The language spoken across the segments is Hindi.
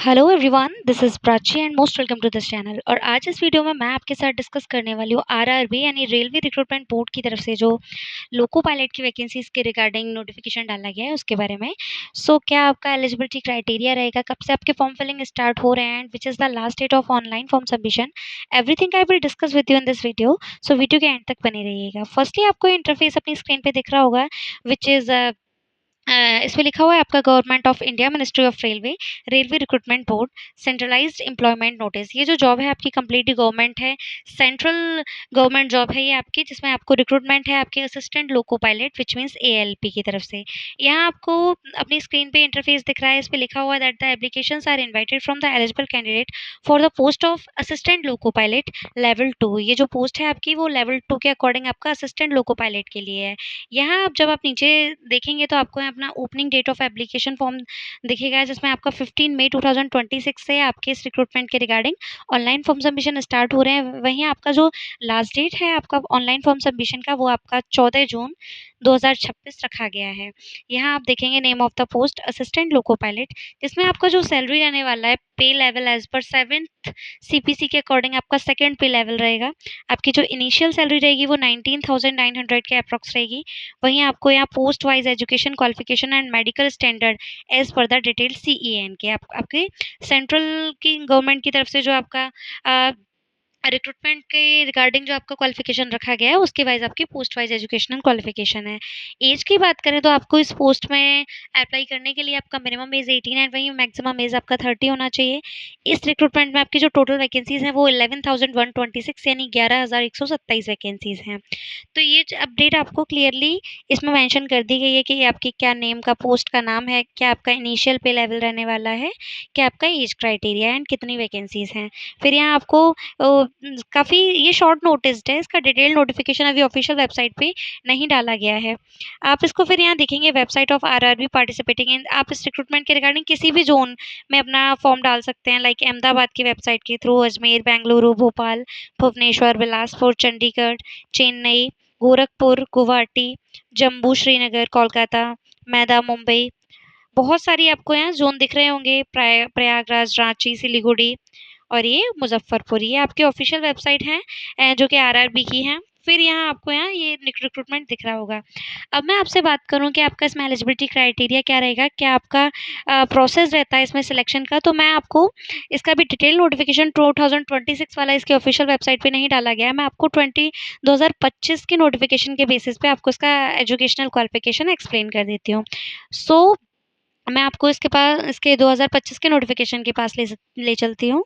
Hello everyone, this is Prachi and most welcome to this channel. और आज इस वीडियो में मैं आपके साथ डिस्कस करने वाली हूँ आरआरबी यानी रेलवे रिक्रूटमेंट बोर्ड की तरफ से जो लोको पायलट की वैकेंसीज के रिगार्डिंग नोटिफिकेशन डाला गया है उसके बारे में। क्या आपका एलिजिबिलिटी क्राइटेरिया रहेगा, कब से आपके फॉर्म फिलिंग स्टार्ट हो रहे हैं and which is the last date of online form submission, everything I will discuss with you in this video. So video के एंड तक बने रहिएगा। फर्स्टली आपको इंटरफेस अपनी स्क्रीन पे दिख रहा होगा विच इज़ इसमें लिखा हुआ है आपका government of India, ministry of railway, railway recruitment board, centralised employment notice. ये जो जॉब है आपकी कंप्लीटली गवर्नमेंट है, सेंट्रल गवर्नमेंट जॉब है ये आपकी, जिसमें आपको रिक्रूटमेंट है आपके assistant loco pilot which means ALP की तरफ से। यहाँ आपको अपनी स्क्रीन पे इंटरफेस दिख रहा है, इस पे लिखा हुआ है that the applications are invited from the eligible candidate for the post of assistant loco pilot level 2। ये जो पोस्ट है आपकी वो लेवल 2 के अकॉर्डिंग आपका असिस्टेंट लोको पायलट के लिए है। यहाँ आप जब आप नीचे देखेंगे तो आपको यहाँ अपना opening date of application form दिखेगा, जिसमें आपका 15 मई 2026 से आपके इस रिक्रूटमेंट के regarding online form submission start हो रहे हैं। वहीं आपका जो लास्ट डेट है आपका ऑनलाइन फॉर्म सबमिशन का वो आपका 14 जून 2026 रखा गया है। यहाँ आप देखेंगे name of the post assistant loco pilot, जिसमें आपका जो सैलरी रहने वाला है पे level as per 7th CPC के अकॉर्डिंग आपका सेकंड पे लेवल रहेगा। आपकी जो इनिशियल सैलरी रहेगी वो 19,900 के अप्रॉक्स रहेगी। वहीं आपको यहाँ post wise education qualification and medical standard as per the detail CEN के आपके सेंट्रल की गवर्नमेंट की तरफ से जो आपका रिक्रूटमेंट के रिगार्डिंग जो आपका क्वालिफिकेशन रखा गया है उसके वाइज आपकी पोस्ट वाइज एजुकेशनल क्वालिफिकेशन है। एज की बात करें तो आपको इस पोस्ट में अप्लाई करने के लिए आपका मिनिमम एज 18 है, वहीं मैक्सिमम एज आपका 30 होना चाहिए। इस रिक्रूटमेंट में आपकी जो टोटल वैकेंसीज हैं वो 11,126 यानी 11,127 वैकेंसीज हैं। तो ये अपडेट आपको क्लियरली इसमें मेंशन कर दी गई है कि आपकी क्या नेम का पोस्ट का नाम है, क्या आपका इनिशियल पे लेवल रहने वाला है, क्या आपका एज क्राइटेरिया एंड कितनी वैकेंसीज हैं। फिर यहाँ आपको काफ़ी ये शॉर्ट नोटिस्ड है, इसका डिटेल नोटिफिकेशन अभी ऑफिशियल वेबसाइट पे नहीं डाला गया है। आप इसको फिर यहाँ देखेंगे website of RRB participating in, आप इस रिक्रूटमेंट के रिगार्डिंग किसी भी जोन में अपना फॉर्म डाल सकते हैं, लाइक अहमदाबाद की वेबसाइट के थ्रू, अजमेर, बेंगलुरु, भोपाल, भुवनेश्वर, बिलासपुर, चंडीगढ़, चेन्नई, गोरखपुर, गुवाहाटी, जम्मू, श्रीनगर, कोलकाता, मैदा, मुंबई। बहुत सारी आपको यहाँ ज़ोन दिख रहे होंगे, प्रयागराज, रांची, सिलीगुड़ी और ये मुज़फ्फ़रपुर। ये आपकी ऑफ़िशियल वेबसाइट हैं जो कि आरआरबी की हैं। फिर यहाँ आपको यहाँ ये रिक्रूटमेंट दिख रहा होगा। अब मैं आपसे बात करूँ कि आपका इसमें एलिजिबिलिटी क्राइटेरिया क्या रहेगा, क्या आपका प्रोसेस रहता है इसमें सिलेक्शन का, तो मैं आपको इसका भी डिटेल नोटिफिकेशन 2026 वाला इसकी ऑफ़िशियल वेबसाइट पे नहीं डाला गया है। मैं आपको 2025 के नोटिफिकेशन के बेसिस पे आपको इसका एजुकेशनल क्वालिफ़िकेशन एक्सप्लेन कर देती हूँ। सो मैं आपको इसके 2025 के नोटिफिकेशन के पास ले चलती हूँ।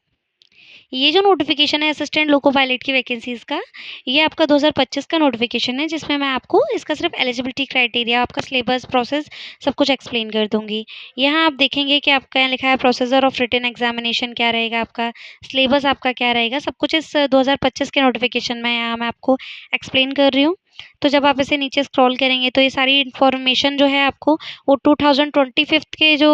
ये जो नोटिफिकेशन है असिस्टेंट लोको पायलट की वैकेंसीज का, ये आपका 2025 का नोटिफिकेशन है, जिसमें मैं आपको इसका सिर्फ एलिजिबिलिटी क्राइटेरिया, आपका सिलेबस, प्रोसेस सब कुछ एक्सप्लेन कर दूंगी। यहाँ आप देखेंगे कि आपका यहाँ लिखा है प्रोसीजर ऑफ रिटन एग्जामिनेशन क्या रहेगा, आपका सिलेबस आपका क्या रहेगा, सब कुछ इस 2025 के नोटिफिकेशन में यहाँ मैं आपको एक्सप्लेन कर रही हूँ। तो जब आप इसे नीचे स्क्रॉल करेंगे तो ये सारी इन्फॉर्मेशन जो है आपको वो 2025 के जो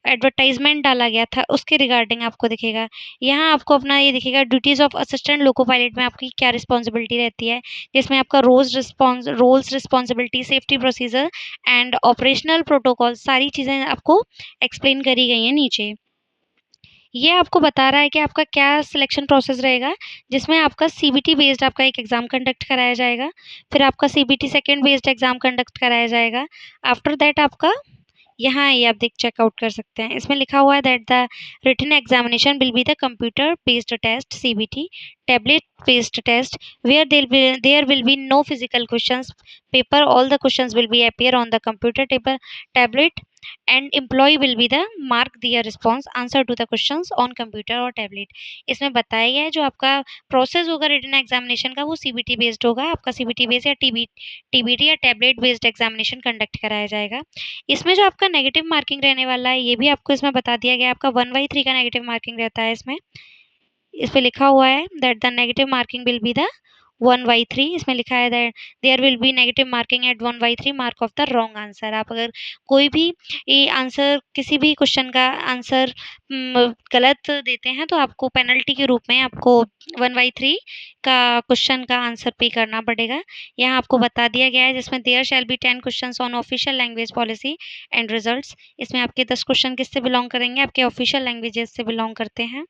एडवर्टाइजमेंट डाला गया था उसके रिगार्डिंग आपको दिखेगा। यहाँ आपको अपना ये दिखेगा duties of assistant loco pilot में आपकी क्या रिस्पॉन्सिबिलिटी रहती है, जिसमें आपका roles responsibility, safety procedure and operational protocol सारी चीज़ें आपको एक्सप्लेन करी गई हैं नीचे। ये आपको बता रहा है कि आपका क्या सिलेक्शन प्रोसेस रहेगा, जिसमें आपका सीबीटी बेस्ड आपका एक एग्ज़ाम कंडक्ट कराया जाएगा, फिर आपका CBT second based exam conduct कराया जाएगा। आफ्टर दैट आपका यहाँ ये आप देख चेकआउट कर सकते हैं, इसमें लिखा हुआ है that the written examination will be the computer based test CBT, tablet based test where there will be no physical questions paper, all the questions will be appear on the computer tablet and employee will be the mark their response answer to the questions on computer और tablet। इसमें बताया गया है जो आपका प्रोसेस होगा रिटन एग्जामिनेशन का वो सीबीटी बेस्ड होगा, आपका सीबीटी बेस्ड या टीबीटी या टैबलेट बेस्ड एग्जामिनेशन कंडक्ट कराया जाएगा। इसमें जो आपका नेगेटिव मार्किंग रहने वाला है ये भी आपको इसमें बता दिया गया है, आपका 1/3 का नेगेटिव मार्किंग रहता है इसमें। इस पे लिखा हुआ है that the negative marking will be the 1/3 इसमें लिखा है that there will be negative marking at 1/3 mark of the wrong answer. आप अगर कोई भी ये आंसर किसी भी क्वेश्चन का आंसर गलत देते हैं तो आपको पेनल्टी के रूप में आपको 1/3 का क्वेश्चन का आंसर पे करना पड़ेगा। यहाँ आपको बता दिया गया है जिसमें there shall be 10 questions on official language policy and results. इसमें आपके 10 क्वेश्चन किससे बिलोंग करेंगे, आपके ऑफिशियल लैंग्वेजेस से बिलोंग करते हैं।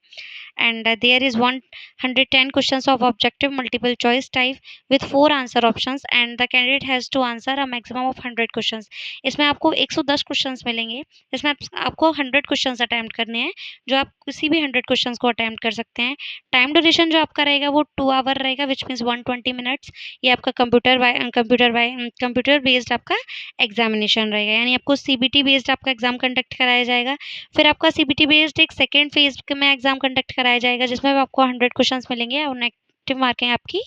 And there is 110 questions of objective multiple choice type with 4 answer options and the candidate has to answer a maximum of 100 questions। इसमें आपको 110 क्वेश्चंस मिलेंगे जिसमें आपको 100 क्वेश्चंस अटेम्प्ट करने हैं, जो आप किसी भी 100 क्वेश्चंस को अटेम्प्ट कर सकते हैं। टाइम ड्यूरेशन जो आपका रहेगा वो 2 आवर रहेगा विच मीन्स 120 मिनट्स। ये आपका कंप्यूटर बेस्ड आपका एग्जामिनेशन रहेगा, यानी आपको सीबीटी बेस्ड आपका एग्जाम कंडक्ट कराया जाएगा। फिर आपका सीबीटी बेस्ड एक सेकेंड फेज में एग्जाम कंडक्ट कराया जाएगा जिसमें आपको 100 क्वेश्चंस मिलेंगे और नेगेटिव मार्किंग आपकी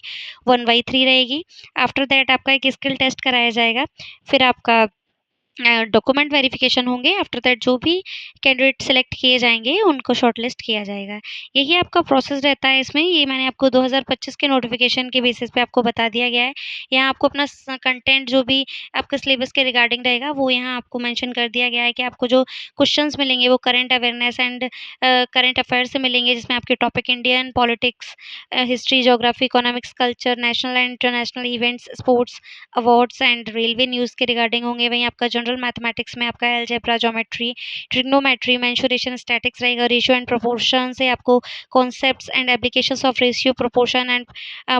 1/3 रहेगी। आफ्टर दैट आपका एक स्किल टेस्ट कराया जाएगा। फिर आपका डॉक्यूमेंट वेरिफिकेशन होंगे। आफ्टर दैट जो भी कैंडिडेट सेलेक्ट किए जाएंगे उनको शॉर्टलिस्ट किया जाएगा। यही आपका प्रोसेस रहता है इसमें। ये मैंने आपको 2025 के नोटिफिकेशन के बेसिस पे आपको बता दिया गया है। यहाँ आपको अपना कंटेंट जो भी आपका सिलेबस के रिगार्डिंग रहेगा वो यहाँ आपको मेंशन कर दिया गया है कि आपको जो क्वेश्चंस मिलेंगे वो current awareness and current affair से मिलेंगे, जिसमें आपके topic Indian politics, history, geography, economics, culture, national and international events, sports, awards and railway news के रिगार्डिंग होंगे। वहीं आपका जनरल मैथमेटिक्स में आपका algebra, geometry, trigonometry, mensuration, statics रहेगा। रेशियो एंड प्रोपोर्शन से आपको concepts and applications of ratio, proportion and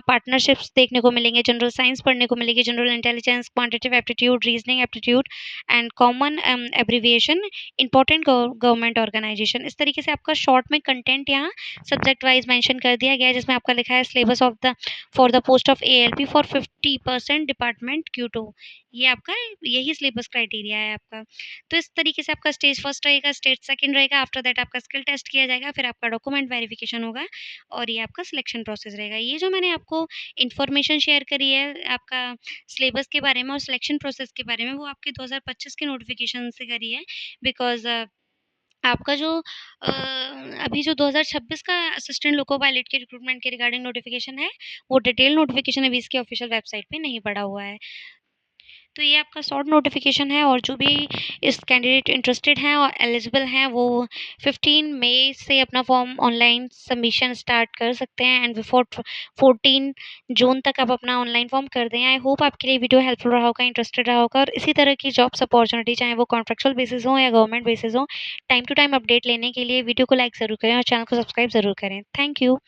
partnerships देखने को मिलेंगे। जनरल साइंस पढ़ने को मिलेगी, general intelligence, quantitative aptitude, reasoning aptitude and common abbreviation, important government organisation. इस तरीके से आपका शॉर्ट में कंटेंट यहाँ सब्जेक्ट वाइज मेंशन कर दिया गया है, जिसमें आपका लिखा है syllabus of the for the post of ALP for 50% department Q2। ये आपका यही सिलेबस क्राइटेरिया है आपका। तो इस तरीके से आपका स्टेज फर्स्ट रहेगा, स्टेज सेकंड रहेगा। आफ्टर दैट आपका स्किल टेस्ट किया जाएगा, फिर आपका डॉक्यूमेंट वेरिफिकेशन होगा और ये आपका सिलेक्शन प्रोसेस रहेगा। ये जो मैंने आपको इन्फॉर्मेशन शेयर करी है आपका सिलेबस के बारे में और सिलेक्शन प्रोसेस के बारे में, वो आपके 2025 के नोटिफिकेशन से करी है। बिकॉज आपका जो अभी जो 2026 का असिस्टेंट लोको पायलट के रिक्रूटमेंट के रिगार्डिंग नोटिफिकेशन है, वो डिटेल नोटिफिकेशन अभी इसके ऑफिशियल वेबसाइट पे नहीं पड़ा हुआ है। तो ये आपका शॉर्ट नोटिफिकेशन है और जो भी इस कैंडिडेट इंटरेस्टेड हैं और एलिजिबल हैं वो 15 मई से अपना फॉर्म ऑनलाइन सबमिशन स्टार्ट कर सकते हैं एंड बिफोर 14 जून तक आप अपना ऑनलाइन फॉर्म कर दें। आई होप आपके लिए वीडियो हेल्पफुल रहा होगा, इंटरेस्टेड रहा होगा और इसी तरह की जॉब्स अपॉर्चुनिटी चाहे वो कॉन्ट्रेक्चुअल बेसिस हो या गवर्नमेंट बेसिस हो, टाइम टू टाइम अपडेट लेने के लिए वीडियो को लाइक ज़रूर करें और चैनल को सब्सक्राइब ज़रूर करें। Thank you.